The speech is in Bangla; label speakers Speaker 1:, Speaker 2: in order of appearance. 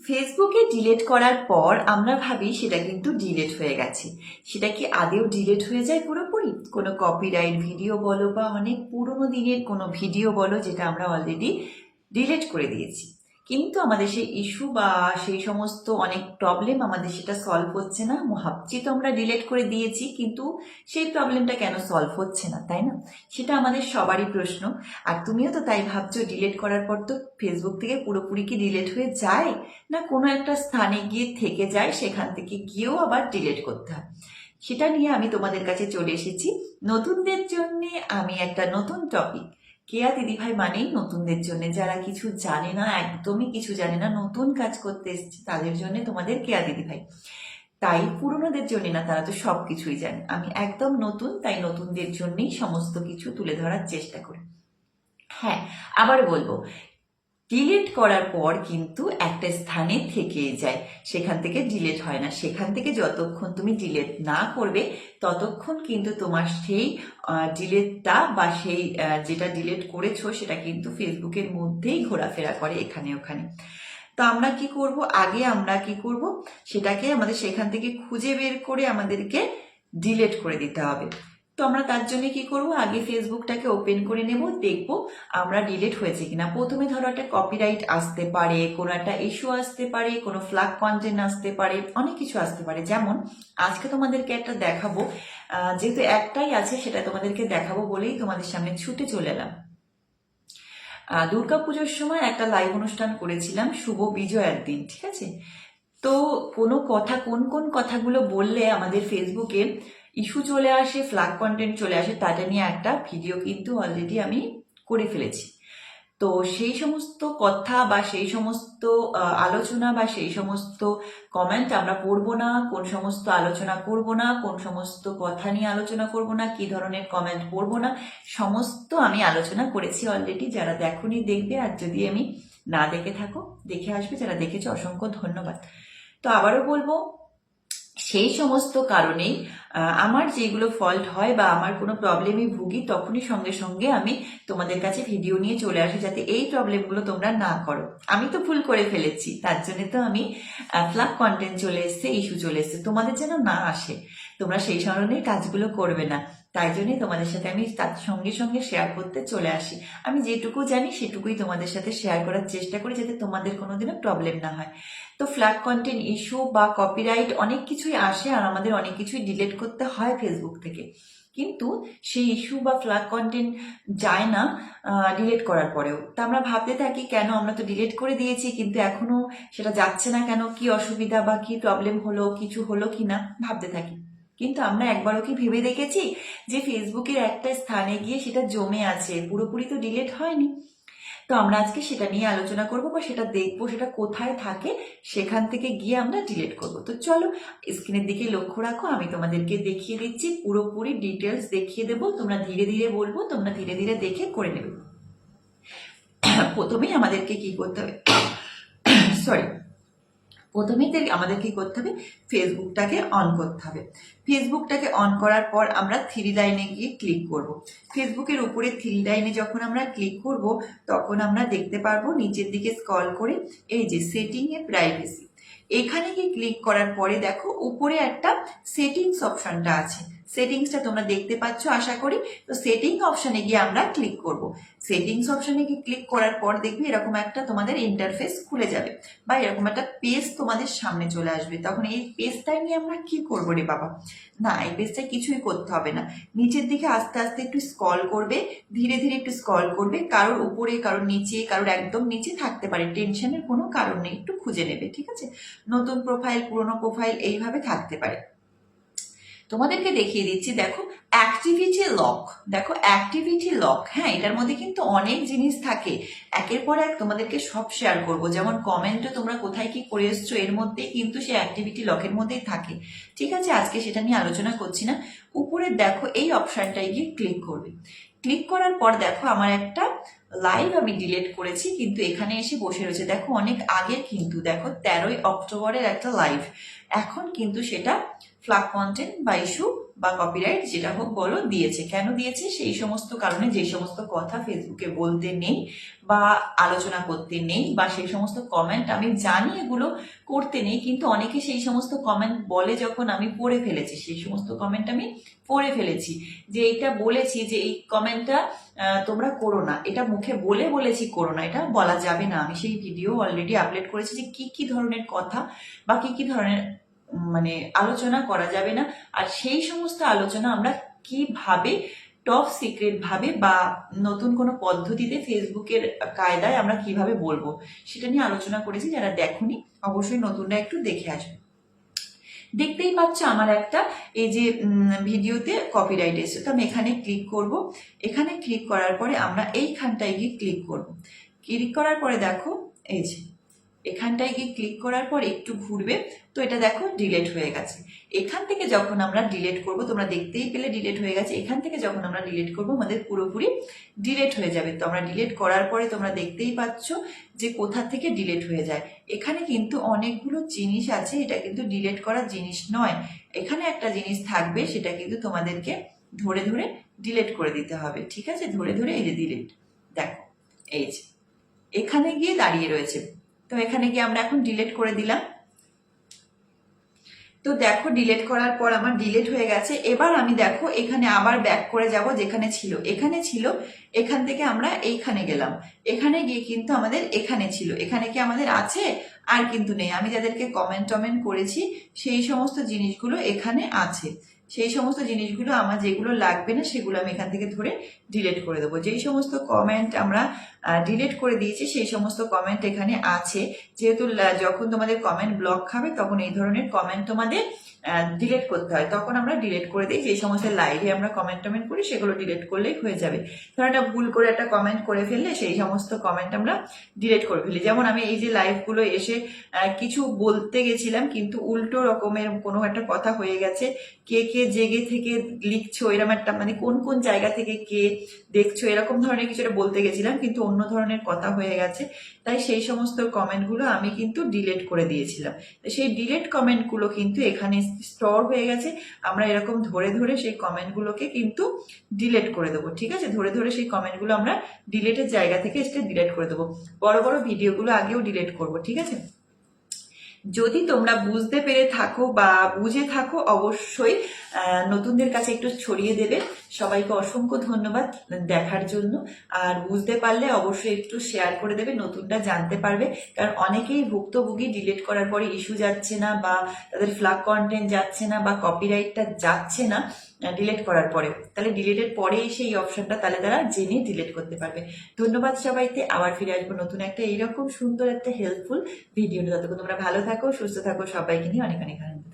Speaker 1: ফেসবুকে ডিলিট করার পর আমরা ভাবি সেটা কিন্তু ডিলিট হয়ে গেছে। সেটা কি আদেও ডিলিট হয়ে যায় পুরোপুরি? কোনো কপিরাইট ভিডিও বলো বা অনেক পুরোনো দিনের কোনো ভিডিও বলো যেটা আমরা অলরেডি ডিলিট করে দিয়েছি, কিন্তু আমাদের সেই ইস্যু বা সেই সমস্ত অনেক প্রবলেম আমাদের সেটা সলভ হচ্ছে না। ভাবছি তো আমরা ডিলিট করে দিয়েছি, কিন্তু সেই প্রবলেমটা কেন সলভ হচ্ছে না, তাই না? সেটা আমাদের সবারই প্রশ্ন। আর তুমিও তো তাই ভাবছো, ডিলিট করার পর তো ফেসবুক থেকে পুরোপুরি কি ডিলিট হয়ে যায়, না কোনো একটা স্থানে গিয়ে থেকে যায়, সেখান থেকে গিয়েও আবার ডিলিট করতে হয়? সেটা নিয়ে আমি তোমাদের কাছে চলে এসেছি। নতুনদের জন্য আমি একটা নতুন টপিক, কেয়া দিদিভাই মানেই নতুনদের জন্য, যারা কিছু জানে না, একদমই কিছু জানে না, নতুন কাজ করতে এসছে তাদের জন্য তোমাদের কেয়া দিদিভাই। তাই পুরনোদের জন্য না, তারা তো সব কিছুই জানে। আমি একদম নতুন, তাই নতুনদের জন্যই সমস্ত কিছু তুলে ধরার চেষ্টা করি। হ্যাঁ, আবার বলবো, ডিলিট করার পর কিন্তু একটা স্থানে থেকে যায়, সেখান থেকে ডিলিট হয় না। সেখান থেকে যতক্ষণ তুমি ডিলিট না করবে ততক্ষণ কিন্তু তোমার সেই ডিলিটটা বা সেই যেটা ডিলিট করেছো সেটা কিন্তু ফেসবুকের মধ্যেই ঘোরাফেরা করে এখানে ওখানে। তো আমরা কি করব, আগে আমরা কি করব, সেটাকে আমাদের সেখান থেকে খুঁজে বের করে আমাদেরকে ডিলিট করে দিতে হবে। তো আমরা তার জন্য কি করব, আগে ফেসবুকটাকে ওপেন করে নেব, দেখব আমরা ডিলিট হয়েছে কিনা। প্রথমে ধরো একটা কপিরাইট আসতে পারে, কোনো একটা ইস্যু আসতে পারে, কোনো ফ্ল্যাগ কন্টেন্ট আসতে পারে, অনেক কিছু আসতে পারে। যেমন আজকে তোমাদেরকে একটা দেখাবো, যেহেতু একটাই আছে সেটা তোমাদেরকে দেখাবো বলেই তোমাদের সামনে ছুটে চলে এলাম। দুর্গাপুজোর সময় একটা লাইভ অনুষ্ঠান করেছিলাম শুভ বিজয়ার দিন, ঠিক আছে? তো কোনো কথা, কোন কোন কথাগুলো বললে আমাদের ফেসবুকে ইস্যু চলে আসে, ফ্ল্যাগ কন্টেন্ট চলে আসে, তাটা নিয়ে একটা ভিডিও কিন্তু অলরেডি আমি করে ফেলেছি। তো সেই সমস্ত কথা বা সেই সমস্ত আলোচনা বা সেই সমস্ত কমেন্ট আমরা পড়বো না, কোন সমস্ত আলোচনা করব না, কোন সমস্ত কথা নিয়ে আলোচনা করব না, কি ধরনের কমেন্ট পড়বো না, সমস্ত আমি আলোচনা করেছি অলরেডি। যারা দেখোনি দেখবে, আর যদি আমি না দেখে থাকো দেখে আসবে, যারা দেখেছো অসংখ্য ধন্যবাদ। তো আবারও বলবো, সেই সমস্ত কারণেই আমার যেগুলো ফল্ট হয় বা আমার কোনো প্রবলেমে ভুগি, তখনই সঙ্গে সঙ্গে আমি তোমাদের কাছে ভিডিও নিয়ে চলে আসি, যাতে এই প্রবলেমগুলো তোমরা না করো। আমি তো ভুল করে ফেলেছি, তার জন্য তো আমি ফ্ল্যাগ কন্টেন্ট চলে এসছে, ইস্যু চলে এসছে, তোমাদের যেন না আসে, তোমরা সেই ধরনের কাজগুলো করবে না। তাই জন্যই তোমাদের সাথে আমি তার সঙ্গে সঙ্গে শেয়ার করতে চলে আসি। আমি যেটুকু জানি সেটুকুই তোমাদের সাথে শেয়ার করার চেষ্টা করি, যাতে তোমাদের কোনোদিনও প্রবলেম না হয়। তো ফ্ল্যাগ কন্টেন্ট ইস্যু বা কপিরাইট অনেক কিছুই আসে, আর আমাদের অনেক কিছুই ডিলিট করতে হয় ফেসবুক থেকে, কিন্তু সেই ইস্যু বা ফ্ল্যাগ কন্টেন্ট যায় না ডিলিট করার পরেও। তা আমরা ভাবতে থাকি, কেন আমরা তো ডিলিট করে দিয়েছি কিন্তু এখনো সেটা যাচ্ছে না কেন, কি অসুবিধা বা কি প্রবলেম হলো, কিছু হলো কি না ভাবতে থাকি। কিন্তু আমরা একবারও কি ভেবে দেখেছি যে ফেসবুকের একটা স্থানে গিয়ে সেটা জমে আছে, পুরোপুরি তো ডিলিট হয়নি? তো আমরা আজকে সেটা নিয়ে আলোচনা করব বা সেটা দেখবো, সেটা কোথায় থাকে, সেখান থেকে গিয়ে আমরা ডিলিট করব। তো চলো স্ক্রিনের দিকে লক্ষ্য রাখো, আমি তোমাদেরকে দেখিয়ে দিচ্ছি, পুরোপুরি ডিটেলস দেখিয়ে দেবো, তোমরা ধীরে ধীরে বলবো, তোমরা ধীরে ধীরে দেখে করে নেবে। প্রথমেই আমাদেরকে কি করতে হবে, সরি, প্রথমেই আমাদের কি করতে হবে, ফেসবুকটাকে অন করতে হবে। ফেসবুকটাকে অন করার পর আমরা থ্রি লাইনে গিয়ে ক্লিক করব। ফেসবুকের উপরে থ্রি লাইনে যখন আমরা ক্লিক করব, তখন আমরা দেখতে পারবো নিচের দিকে স্ক্রল করে এই যে সেটিং এ প্রাইভেসি, এখানে গিয়ে ক্লিক করার পরে দেখো উপরে একটা সেটিংস অপশনটা আছে। সেটিংসটা তোমরা দেখতে পাচ্ছ আশা করি। তো সেটিং অপশনে গিয়ে আমরা ক্লিক করব। সেটিংস অপশনে গিয়ে ক্লিক করার পর দেখবে এরকম একটা তোমাদের ইন্টারফেস খুলে যাবে, বা এরকম একটা পেজ তোমাদের সামনে চলে আসবে। তখন এই পেজটাই নিয়ে আমরা কি করবো রে বাবা, না এই পেজটায় কিছুই করতে হবে না। নিচের দিকে আস্তে আস্তে একটু স্ক্রল করবে, ধীরে ধীরে একটু স্ক্রল করবে, কারোর উপরে কারোর নিচে কারোর একদম নিচে থাকতে পারে, টেনশনের কোনো কারণ নেই, একটু খুঁজে নেবে, ঠিক আছে? নতুন প্রোফাইল, পুরনো প্রোফাইল এইভাবে থাকতে পারে। তোমাদেরকে দেখিয়ে দিচ্ছি, দেখো অ্যাক্টিভিটি লক, দেখো অ্যাক্টিভিটি লক। হ্যাঁ, এটার মধ্যে কিন্তু অনেক জিনিস থাকে, একের পর এক তোমাদেরকে সব শেয়ার করব। যেমন কমেন্টও তোমরা কোথায় কি করে এসছো, এর মধ্যেই কিন্তু সে অ্যাক্টিভিটি লকের মধ্যেই থাকে, ঠিক আছে? আজকে সেটা নিয়ে আলোচনা করছি না। উপরে দেখো এই অপশনটায় গিয়ে ক্লিক করবে। ক্লিক করার পর দেখো আমার একটা লাইভ আমি ডিলিট করেছি, কিন্তু এখানে এসে বসে রয়েছে, দেখো অনেক আগে, কিন্তু দেখো 13ই অক্টোবরের একটা লাইভ, এখন কিন্তু সেটা ফ্ল্যাগ কন্টেন্ট বা ইস্যু বা কপিরাইট যেটা হোক বলো দিয়েছে। কেন দিয়েছে? সেই সমস্ত কারণে যে সমস্ত কথা ফেসবুকে বলতে নেই বা আলোচনা করতে নেই, বা সেই সমস্ত কমেন্ট আমি জানি এগুলো করতে নেই, কিন্তু অনেকে সেই সমস্ত কমেন্ট বলে যখন আমি পড়ে ফেলেছি, সেই সমস্ত কমেন্ট আমি পড়ে ফেলেছি যে এইটা বলেছি যে এই কমেন্টটা তোমরা করো না, এটা মুখে বলেছি করো না, এটা বলা যাবে না। আমি সেই ভিডিও অলরেডি আপলোড করেছি যে কি কি ধরনের কথা বা কি কি ধরনের মানে আলোচনা করা যাবে না, আর সেই সমস্ত আলোচনা আমরা কিভাবে টপ সিক্রেট ভাবে বা নতুন কোনো পদ্ধতিতে ফেসবুকের কায়দায় আমরা কিভাবে বলবো সেটা নিয়ে আলোচনা করেছি। যারা দেখোনি অবশ্যই নতুনটা একটু দেখে আসবে। দেখতেই পাচ্ছ আমার একটা এই যে ভিডিওতে কপিরাইট এসেছে, তো আমি এখানে ক্লিক করব। এখানে ক্লিক করার পরে আমরা এইখানটায় গিয়ে ক্লিক করব। ক্লিক করার পরে দেখো এই যে এখানটায় গিয়ে ক্লিক করার পর একটু ঘুরবে, তো এটা দেখো ডিলেট হয়ে গেছে। এখান থেকে যখন আমরা ডিলেট করব, তোমরা দেখতেই পেলে ডিলেট হয়ে গেছে। এখান থেকে যখন আমরা ডিলেট করব আমাদের পুরোপুরি ডিলেট হয়ে যাবে। তো আমরা ডিলেট করার পরে তোমরা দেখতেই পাচ্ছ যে কোথা থেকে ডিলেট হয়ে যায়। এখানে কিন্তু অনেকগুলো জিনিস আছে, এটা কিন্তু ডিলেট করার জিনিস নয়। এখানে একটা জিনিস থাকবে, সেটা কিন্তু তোমাদেরকে ধরে ধরে ডিলেট করে দিতে হবে, ঠিক আছে? ধরে ধরে এই যে ডিলেট, দেখো এই যে এখানে গিয়ে দাঁড়িয়ে রয়েছে। তো এখানে গিয়ে আমরা এখন ডিলেট করে দিলাম। তো দেখো ডিলেট করার পর আমার ডিলেট হয়ে গেছে। এবার আমি দেখো এখানে আবার ব্যাক করে যাব, যেখানে ছিল এখানে ছিল, এখান থেকে আমরা এইখানে গেলাম। এখানে গিয়ে কিন্তু আমাদের এখানে ছিল, এখানে কি আমাদের আছে? আর কিন্তু নেই। আমি যাদেরকে কমেন্ট টমেন্ট করেছি সেই সমস্ত জিনিসগুলো এখানে আছে। সেই সমস্ত জিনিসগুলো আমার যেগুলো লাগবে না সেগুলো আমি এখান থেকে ধরে ডিলেট করে দেবো। যেই সমস্ত কমেন্ট আমরা ডিলেট করে দিয়েছি সেই সমস্ত কমেন্ট এখানে আছে। যেহেতু যখন তোমাদের কমেন্ট ব্লক খাবে তখন এই ধরনের কমেন্ট তোমাদের ডিলেট করতে হয়, তখন আমরা ডিলেট করে দিই। যে সমস্ত লাইভে আমরা কমেন্ট টমেন্ট করি সেগুলো ডিলেট করলেই হয়ে যাবে। ধরো একটা ভুল করে একটা কমেন্ট করে ফেললে সেই সমস্ত কমেন্ট আমরা ডিলেট করে ফেলি। যেমন আমি এই যে লাইভগুলো এসে কিছু বলতে গেছিলাম কিন্তু উল্টো রকমের কোনো একটা কথা হয়ে গেছে, কে কে জেগে থেকে লিখছো এরকম একটা, মানে কোন কোন জায়গা থেকে কে দেখছো এরকম ধরনের কিছু একটা বলতে গেছিলাম কিন্তু অন্য ধরনের কথা হয়ে গেছে, তাই সেই সমস্ত কমেন্টগুলো আমি কিন্তু ডিলেট করে দিয়েছিলাম। সেই ডিলেট কমেন্টগুলো কিন্তু এখানে স্টোর হয়ে গেছে। আমরা এরকম ধরে ধরে সেই কমেন্টগুলোকে কিন্তু ডিলেট করে দেবো, ঠিক আছে? ধরে ধরে সেই কমেন্টগুলো আমরা ডিলেটের জায়গা থেকে এসে ডিলেট করে দেবো। বড় বড় ভিডিওগুলো আগেও ডিলেট করবো, ঠিক আছে? যদি তোমরা বুঝতে পেরে থাকো বা বুঝে থাকো অবশ্যই নতুনদের কাছে একটু ছড়িয়ে দেবে। সবাইকে অসংখ্য ধন্যবাদ দেখার জন্য। আর বুঝতে পারলে অবশ্যই একটু শেয়ার করে দেবে, নতুনটা জানতে পারবে। কারণ অনেকেই ভুক্তভোগী, ডিলিট করার পরে ইস্যু যাচ্ছে না বা তাদের ফ্ল্যাগ কন্টেন্ট যাচ্ছে না বা কপিরাইটটা যাচ্ছে না ডিলিট করার পরে, তাহলে ডিলিটের পরে সেই অপশনটা তাহলে তারা জেনে ডিলিট করতে পারবে। ধন্যবাদ সবাইকে। আবার ফিরে আসবো নতুন একটা এইরকম সুন্দর একটা হেল্পফুল ভিডিও। ততক্ষণ তোমরা ভালো থাকো, সুস্থ থাকো, সবাইকে নিয়ে অনেক অনেক আনন্দ।